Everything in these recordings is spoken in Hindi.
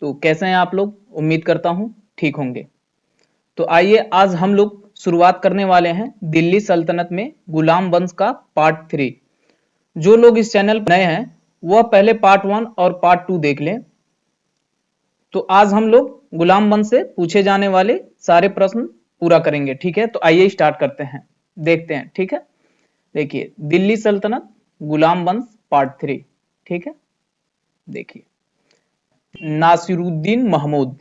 तो कैसे हैं आप लोग? उम्मीद करता हूं ठीक होंगे। तो आइए आज हम लोग शुरुआत करने वाले हैं दिल्ली सल्तनत में गुलाम वंश का पार्ट 3। जो लोग इस चैनल पर नए हैं वह पहले पार्ट 1 और पार्ट 2 देख लें। तो आज हम लोग गुलाम वंश से पूछे जाने वाले सारे प्रश्न पूरा करेंगे, ठीक है। तो आइए स्टार्ट करते हैं, देखते हैं, ठीक है। देखिए दिल्ली सल्तनत गुलाम वंश पार्ट 3, ठीक है। देखिए नासिरुद्दीन महमूद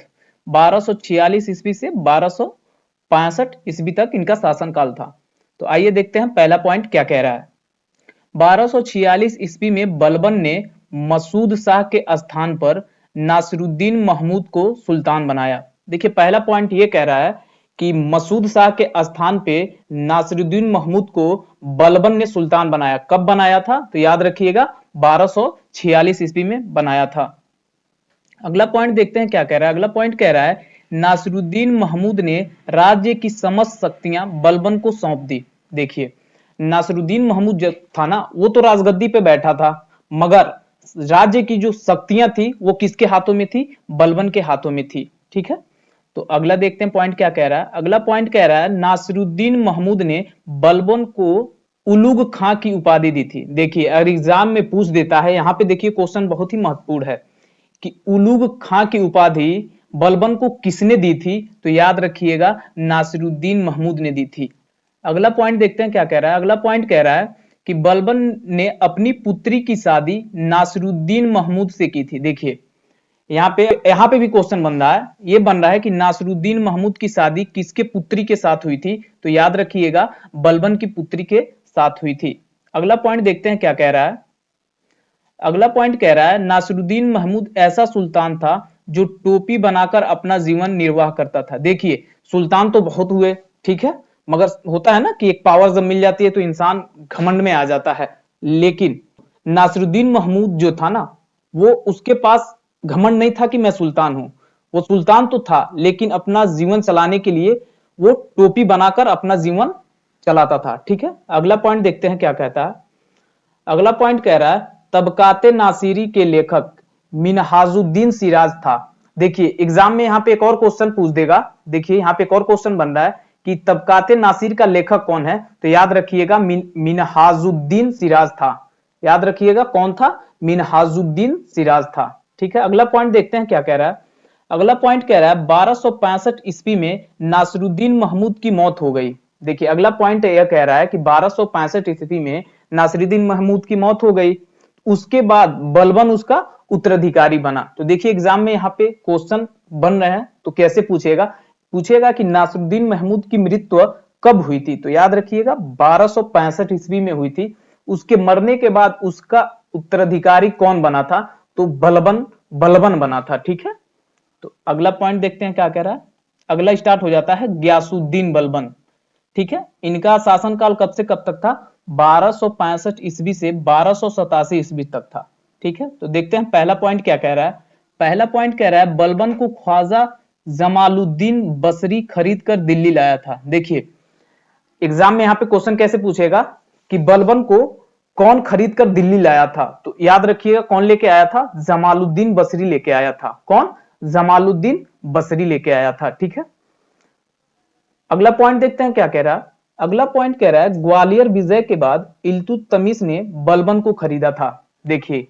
1246 ईस्वी से 1265 ईस्वी तक इनका शासनकाल था। तो आइए देखते हैं पहला पॉइंट क्या कह रहा है। 1246 ईस्वी में बलबन ने मसूद शाह के स्थान पर नासिरुद्दीन महमूद को सुल्तान बनाया। देखिए पहला पॉइंट ये कह रहा है कि मसूद शाह के स्थान पे नासिरुद्दीन महमूद को बलबन ने सुल्तान बनाया। कब बनाया था? तो याद रखिएगा 1246 ईस्वी में बनाया था। अगला पॉइंट देखते हैं क्या कह रहा है। अगला पॉइंट कह रहा है नासिरुद्दीन महमूद ने राज्य की समस्त शक्तियां बलबन को सौंप दी। देखिए नासिरुद्दीन महमूद जो था ना, वो तो राजगद्दी पे बैठा था, मगर राज्य की जो शक्तियां थी वो किसके हाथों में थी? बलबन के हाथों में थी, ठीक है। तो अगला देखते हैं पॉइंट क्या कह रहा है। अगला पॉइंट कह रहा है नासिरुद्दीन महमूद ने बलबन को उलुग खां की उपाधि दी थी। देखिए अगर एग्जाम में पूछ देता है, यहां पे देखिए क्वेश्चन बहुत ही महत्वपूर्ण है कि उलुग खां की उपाधि बलबन को किसने दी थी? तो याद रखिएगा नासिरुद्दीन महमूद ने दी थी। अगला पॉइंट देखते हैं क्या कह रहा है। अगला पॉइंट कह रहा है कि बलबन ने अपनी पुत्री की शादी नासिरुद्दीन महमूद से की थी। देखिए यहाँ पे भी क्वेश्चन बन रहा है, ये बन रहा है कि नासिरुद्दीन महमूद की शादी किसके पुत्री के साथ हुई थी? तो याद रखिएगा बलबन की पुत्री के साथ हुई थी। अगला पॉइंट देखते हैं क्या कह रहा है। अगला पॉइंट कह रहा है नासिरुद्दीन महमूद ऐसा सुल्तान था जो टोपी बनाकर अपना जीवन निर्वाह करता था। देखिए सुल्तान तो बहुत हुए, ठीक है, मगर होता है ना कि एक पावर जब मिल जाती है तो इंसान घमंड में आ जाता है। लेकिन नासिरुद्दीन महमूद जो था ना, वो उसके पास घमंड नहीं था कि मैं सुल्तान हूं। वो सुल्तान तो था लेकिन अपना जीवन चलाने के लिए वो टोपी बनाकर अपना जीवन चलाता था, ठीक है। अगला पॉइंट देखते हैं क्या कहता है। अगला पॉइंट कह रहा है तबकाते नासिरी के लेखक मिनहाजुद्दीन सिराज था। देखिए एग्जाम में यहाँ पे एक और क्वेश्चन पूछ देगा। देखिए यहाँ पे एक और क्वेश्चन बन रहा है कि तबकाते नासिर का लेखक कौन है? तो याद रखिएगा मिनहाजुद्दीन सिराज था। याद रखिएगा कौन था? मिनहाजुद्दीन सिराज था, ठीक है। अगला पॉइंट देखते हैं क्या कह रहा है। अगला पॉइंट कह रहा है 1265 ईस्वी में नासिरुद्दीन महमूद की मौत हो गई। देखिए अगला पॉइंट यह कह रहा है कि 1265 ईस्वी में नासिरुद्दीन महमूद की मौत हो गई, उसके बाद बलबन उसका उत्तराधिकारी बना। तो देखिए एग्जाम में यहाँ पे क्वेश्चन बन रहे हैं, तो कैसे पूछेगा? पूछेगा कि नासिरुद्दीन महमूद की मृत्यु कब हुई थी? तो याद रखिएगा 1265 ईस्वी में हुई थी। उसके मरने के बाद उसका उत्तराधिकारी कौन बना था? तो बलबन बना था, ठीक है। तो अगला पॉइंट देखते हैं क्या कह रहा है। अगला स्टार्ट हो जाता है गयासुद्दीन बलबन, ठीक है। इनका शासनकाल कब से कब तक था? 1265 ईस्वी से 1287 ईस्वी तक था, ठीक है। तो देखते हैं पहला पॉइंट क्या कह रहा है। पहला पॉइंट कह रहा है बलबन को ख्वाजा जमालुद्दीन बसरी खरीद कर दिल्ली लाया था। देखिए एग्जाम में यहाँ पे क्वेश्चन कैसे पूछेगा कि बलबन को कौन खरीद कर दिल्ली लाया था? तो याद रखिएगा कौन लेके आया था? जमालुद्दीन बसरी लेके आया था। कौन? जमालुद्दीन बसरी लेके आया था, ठीक है। अगला पॉइंट देखते हैं क्या कह रहा है। अगला पॉइंट कह रहा है ग्वालियर विजय के बाद इल्तुतमिश ने बलबन को खरीदा था। देखिए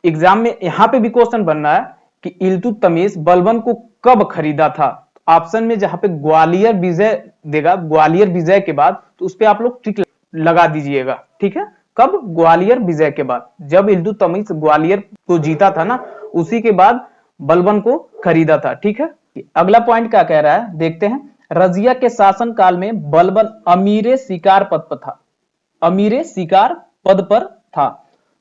एग्जाम में यहां पे भी क्वेश्चन बन रहा है कि इल्तुतमिश बलबन को कब खरीदा था? ऑप्शन में जहां पे ग्वालियर विजय देगा, ग्वालियर विजय के बाद, तो उस पर आप लोग टिक लगा दीजिएगा, ठीक है। कब? ग्वालियर विजय के बाद, जब इल्तुतमिश ग्वालियर को जीता था ना, उसी के बाद बलबन को खरीदा था, ठीक है। अगला पॉइंट क्या कह रहा है देखते हैं। रजिया के शासन काल में बलबन अमीरे शिकार पद पर था। अमीरे शिकार पद पर था।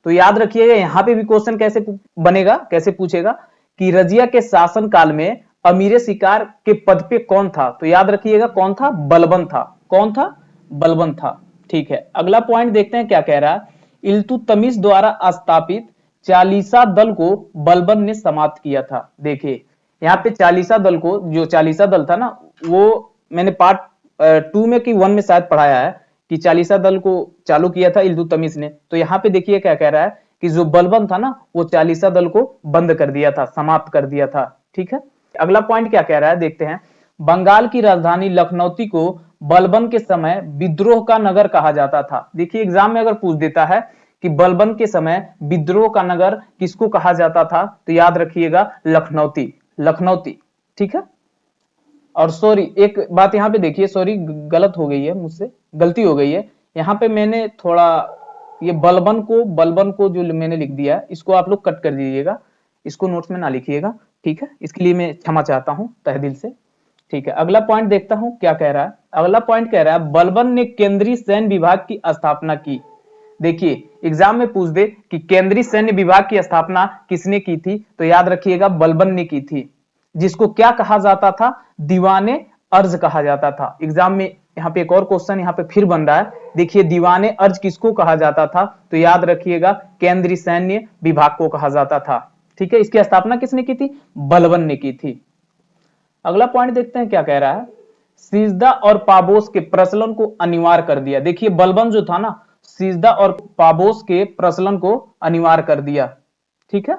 तो याद रखिएगा यहां पे भी क्वेश्चन कैसे बनेगा, कैसे पूछेगा कि रजिया के शासन काल में अमीरे शिकार के पद पे कौन था? तो याद रखिएगा कौन था? बलबन था। कौन था? बलबन था, ठीक है। अगला पॉइंट देखते हैं क्या कह रहा है। इल्तुतमिश द्वारा स्थापित चालीसा दल को बलबन ने समाप्त किया था। देखिए यहाँ पे चालीसा दल को, जो चालीसा दल था ना, वो मैंने पार्ट 2 में कि 1 में शायद पढ़ाया है कि चालीसा दल को चालू किया था इल्तुतमिश ने। तो यहाँ पे देखिए क्या कह रहा है कि जो बलबन था ना वो चालीसा दल को बंद कर दिया था, समाप्त कर दिया था। ठीक है, अगला पॉइंट क्या कह रहा है देखते हैं। बंगाल की राजधानी लखनौती को बलबन के समय विद्रोह का नगर कहा जाता था। देखिए एग्जाम में अगर पूछ देता है कि बलबन के समय विद्रोह का नगर किसको कहा जाता था, तो याद रखिएगा लखनौती, लखनौती। ठीक है, और सॉरी एक बात यहाँ पे देखिए, सॉरी गलत हो गई है मुझसे, गलती हो गई है यहाँ पे, मैंने थोड़ा ये बलबन को जो मैंने लिख दिया है इसको आप लोग कट कर दीजिएगा, इसको नोट्स में ना लिखिएगा। ठीक है, इसके लिए मैं क्षमा चाहता हूं तहे दिल से। ठीक है, अगला पॉइंट देखता हूं क्या कह रहा है। अगला पॉइंट कह रहा है बलबन ने केंद्रीय सैन्य विभाग की स्थापना की। देखिए एग्जाम में पूछ दे कि केंद्रीय सैन्य विभाग की स्थापना किसने की थी, तो याद रखिएगा बलबन ने की थी, जिसको क्या कहा जाता था, दीवाने अर्ज कहा जाता था। एग्जाम में यहाँ पे एक और क्वेश्चन यहाँ पे फिर बन रहा है, देखिए दीवाने अर्ज किसको कहा जाता था, तो याद रखिएगा केंद्रीय सैन्य विभाग को कहा जाता था। ठीक है, इसकी स्थापना किसने की थी, बलबन ने की थी। अगला पॉइंट देखते हैं क्या कह रहा है, सिजदा और पाबोस के प्रचलन को अनिवार्य कर दिया। देखिए बलबन जो था ना, सिजदा और पाबोस के प्रचलन को अनिवार्य कर दिया। ठीक है,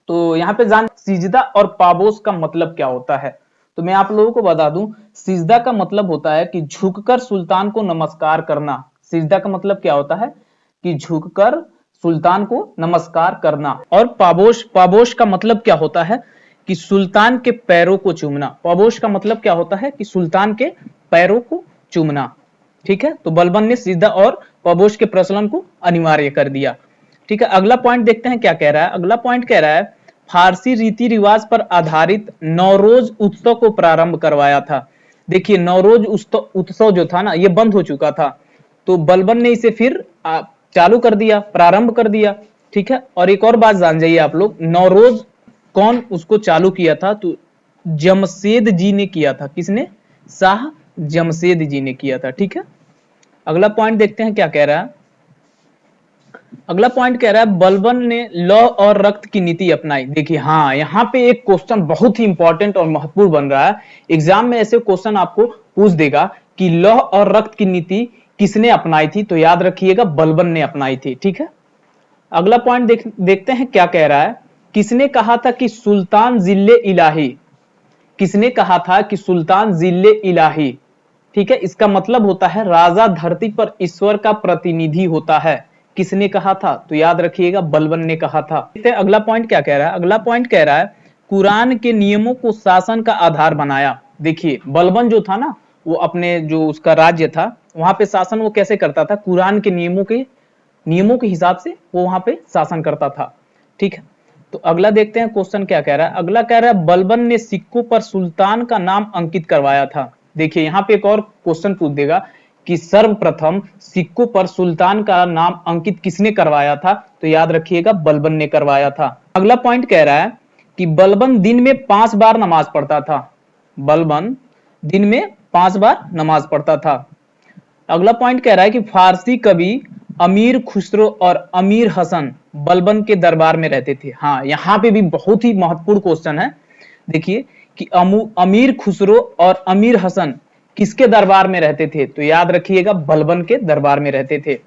तो यहां पे जान सिजदा और पाबोस का मतलब क्या होता है, तो मैं आप लोगों को बता दूं, सिजदा का मतलब होता है कि झुककर सुल्तान को नमस्कार करना। सिजदा का मतलब क्या होता है कि झुककर सुल्तान को नमस्कार करना। और पाबोश, पाबोश का मतलब क्या होता है कि सुल्तान के पैरों को चूमना। पाबोश का मतलब क्या होता है कि सुल्तान के पैरों को चूमना। ठीक है, तो बलबन ने सिजदा और पाबोश के प्रचलन को अनिवार्य कर दिया। ठीक है, अगला पॉइंट देखते हैं क्या कह रहा है। अगला पॉइंट कह रहा है फारसी रीति रिवाज पर आधारित नौरोज उत्सव को प्रारंभ करवाया था। देखिए नौरोज उत्सव जो था ना ये बंद हो चुका था, तो बलबन ने इसे फिर चालू कर दिया, प्रारंभ कर दिया। ठीक है, और एक और बात जान जाइए आप लोग, नौरोज कौन उसको चालू किया था, तो जमशेद जी ने किया था। किसने, शाह जमशेद जी ने किया था। ठीक है, अगला पॉइंट देखते हैं क्या कह रहा है। अगला पॉइंट कह रहा है बलबन ने लौह और रक्त की नीति अपनाई। देखिए हाँ, यहाँ पे एक क्वेश्चन बहुत ही इंपॉर्टेंट और महत्वपूर्ण बन रहा है। एग्जाम में ऐसे क्वेश्चन आपको पूछ देगा कि लौह और रक्त की नीति किसने अपनाई थी, तो याद रखिएगा बलबन ने अपनाई थी। ठीक है, अगला पॉइंट देखते हैं क्या कह रहा है। किसने कहा था कि सुल्तान जिल्ले इलाही, किसने कहा था कि सुल्तान जिल्ले इलाही, ठीक है, इसका मतलब होता है राजा धरती पर ईश्वर का प्रतिनिधि होता है। किसने कहा था, तो याद रखिएगा बलबन ने कहा था। अगला पॉइंट क्या कह रहा है। अगला पॉइंट कह रहा है कुरान के नियमों को शासन का आधार बनाया। देखिए बलबन जो था ना, वो अपने जो उसका राज्य था वहां पे शासन वो कैसे करता था, कुरान के नियमों के हिसाब से वो वहां पे शासन करता था। ठीक है, तो अगला देखते हैं क्वेश्चन क्या कह रहा है। अगला कह रहा है बलबन ने सिक्कों पर सुल्तान का नाम अंकित करवाया था। देखिए यहाँ पे एक और क्वेश्चन पूछ देगा कि सर्वप्रथम सिक्कों पर सुल्तान का नाम अंकित किसने करवाया था, तो याद रखिएगा बलबन ने करवाया था। अगला पॉइंट कह रहा है कि बलबन दिन में 5 बार नमाज पढ़ता था। बलबन दिन में 5 बार नमाज पढ़ता था। अगला पॉइंट कह रहा है कि फारसी कवि अमीर खुसरो और अमीर हसन बलबन के दरबार में रहते थे। हाँ, यहाँ पे भी बहुत ही महत्वपूर्ण क्वेश्चन है। देखिए कि अमीर खुसरो और अमीर हसन किसके दरबार में रहते थे, तो याद रखिएगा बलबन के दरबार में रहते थे।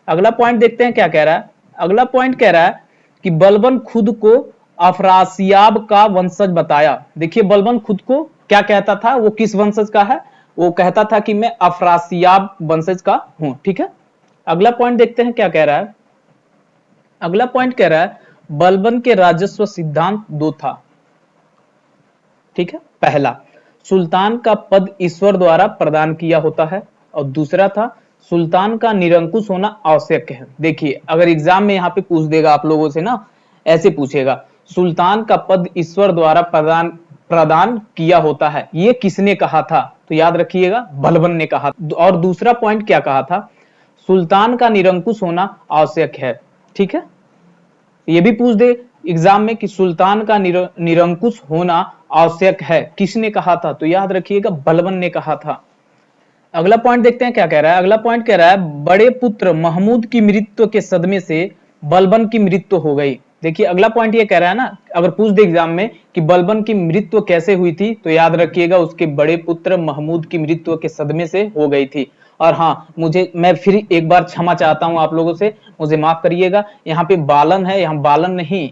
अगला पॉइंट देखते हैं क्या कह रहा है। अगला पॉइंट कह रहा है कि बलबन खुद को अफरासियाब का वंशज बताया। देखिए बलबन खुद को क्या कहता था, वो किस वंशज का है, वो कहता था कि मैं अफरासियाब वंशज का हूं। ठीक है, अगला पॉइंट देखते हैं क्या कह रहा है। अगला पॉइंट कह रहा है बलबन के राजस्व सिद्धांत 2 था। ठीक है, पहला सुल्तान का पद ईश्वर द्वारा प्रदान किया होता है, और दूसरा था सुल्तान का निरंकुश होना आवश्यक है। देखिए अगर एग्जाम में यहाँ पे पूछ देगा आप लोगों से ना, ऐसे पूछेगा सुल्तान का पद ईश्वर द्वारा प्रदान किया होता है, ये किसने कहा था, तो याद रखिएगा बलबन ने कहा। और दूसरा पॉइंट क्या कहा था, सुल्तान का निरंकुश होना आवश्यक है। ठीक है, ये भी पूछ दे एग्जाम में कि सुल्तान का निरंकुश होना आवश्यक है, किसने कहा था, तो याद रखिएगा बलबन ने कहा था। अगला पॉइंट देखते हैं क्या कह रहा है। अगला पॉइंट कह रहा है बड़े पुत्र महमूद की मृत्यु के सदमे से बलबन की मृत्यु हो गई। देखिए अगला पॉइंट ये कह रहा है ना, अगर पूछ दे एग्जाम में कि बलबन की मृत्यु कैसे हुई थी, तो याद रखिएगा उसके बड़े पुत्र महमूद की मृत्यु के सदमे से हो गई थी। और हाँ, मैं फिर एक बार क्षमा चाहता हूं आप लोगों से, मुझे माफ करिएगा, यहाँ पे बालन है, यहाँ बालन नहीं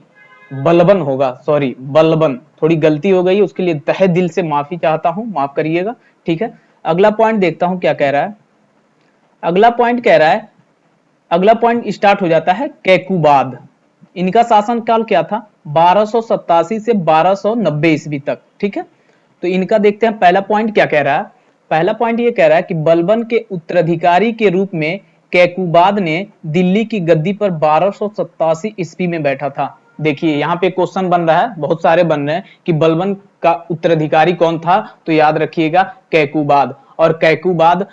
बलबन होगा, सॉरी बलबन, थोड़ी गलती हो गई, उसके लिए तहे दिल से माफी चाहता हूं, माफ करिएगा। ठीक है, अगला पॉइंट देखता हूं क्या कह रहा है। अगला पॉइंट कह रहा है, अगला पॉइंट स्टार्ट हो जाता है कैकुबाद। इनका शासनकाल क्या था, 1287 से 1290 ईस्वी तक। ठीक है, तो इनका देखते हैं पहला पॉइंट क्या कह रहा है। पहला पॉइंट ये कह रहा है कि बलबन के उत्तराधिकारी के रूप में कैकुबाद ने दिल्ली की गद्दी पर 1287 ईस्वी में बैठा था। देखिए यहाँ पे क्वेश्चन बन रहा है, बहुत सारे बन रहे हैं कि बलबन का उत्तराधिकारी कौन था, तो याद रखिएगा कैकुबाद। और कैकुबाद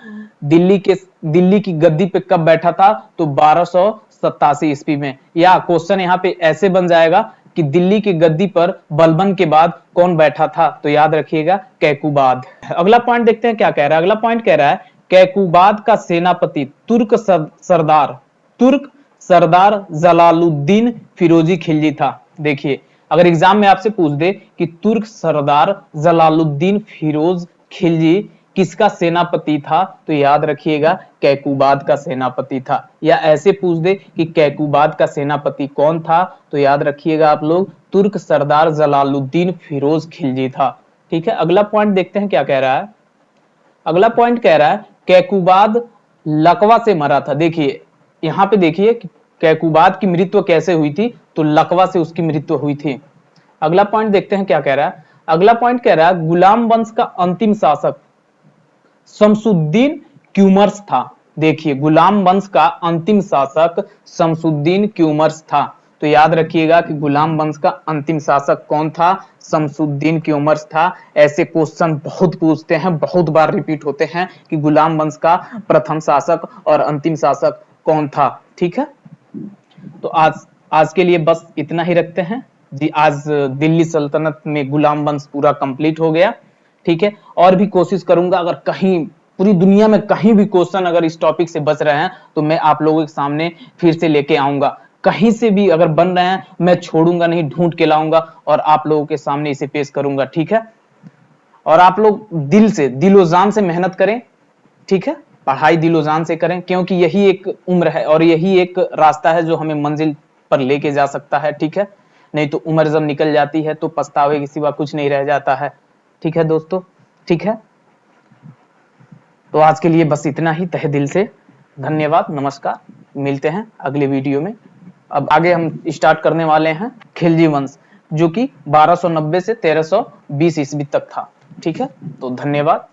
दिल्ली की गद्दी पे कब बैठा था, तो 1287 ईस्वी में। या क्वेश्चन यहाँ पे ऐसे बन जाएगा कि दिल्ली की गद्दी पर बलबन के बाद कौन बैठा था, तो याद रखिएगा कैकुबाद। अगला पॉइंट देखते हैं क्या कह रहा है। अगला पॉइंट कह रहा है कैकुबाद का सेनापति तुर्क सरदार जलालुद्दीन फिरोजी खिलजी था। देखिए अगर एग्जाम में आपसे पूछ दे कि तुर्क सरदार जलालुद्दीन फिरोज खिलजी किसका सेनापति था, तो याद रखिएगा कैकुबाद का सेनापति था। या ऐसे पूछ दे कि कैकुबाद का सेनापति कौन था, तो याद रखिएगा आप लोग तुर्क सरदार जलालुद्दीन फिरोज खिलजी था। ठीक है, अगला पॉइंट देखते हैं क्या कह रहा है। अगला पॉइंट कह रहा है कैकुबाद लकवा से मरा था। देखिए यहां पे देखिए कैकुबाद की मृत्यु कैसे हुई थी, तो लकवा से उसकी मृत्यु हुई थी। अगला पॉइंट देखते हैं क्या कह रहा है। अगला पॉइंट कह रहा है गुलाम वंश का अंतिम शासक शमसुद्दीन क्यूमर्स था। देखिए गुलाम वंश का अंतिम शासक शमसुद्दीन क्यूमर्स था, तो याद रखिएगा कि गुलाम वंश का अंतिम शासक कौन था, शमसुद्दीन क्यूमर्स था। ऐसे क्वेश्चन बहुत पूछते हैं, बहुत बार रिपीट होते हैं कि गुलाम वंश का प्रथम शासक और अंतिम शासक कौन था। ठीक है, तो आज के लिए बस इतना ही रखते हैं जी। आज दिल्ली सल्तनत में गुलाम वंश पूरा कंप्लीट हो गया। ठीक है, और भी कोशिश करूंगा, अगर कहीं पूरी दुनिया में कहीं भी क्वेश्चन अगर इस टॉपिक से बच रहे हैं तो मैं आप लोगों के सामने फिर से लेके आऊंगा। कहीं से भी अगर बन रहे हैं मैं छोड़ूंगा नहीं, ढूंढ के लाऊंगा और आप लोगों के सामने इसे पेश करूंगा। ठीक है, और आप लोग दिलो जान से मेहनत करें। ठीक है, पढ़ाई दिलो जान से करें, क्योंकि यही एक उम्र है और यही एक रास्ता है जो हमें मंजिल पर लेके जा सकता है। ठीक है, नहीं तो उम्र जब निकल जाती है तो पछतावे के सिवा कुछ नहीं रह जाता है। ठीक है दोस्तों, ठीक है, तो आज के लिए बस इतना ही। तहे दिल से धन्यवाद, नमस्कार, मिलते हैं अगले वीडियो में। अब आगे हम स्टार्ट करने वाले हैं खिलजी वंश, जो कि 1290 से 1320 ईस्वी तक था। ठीक है, तो धन्यवाद।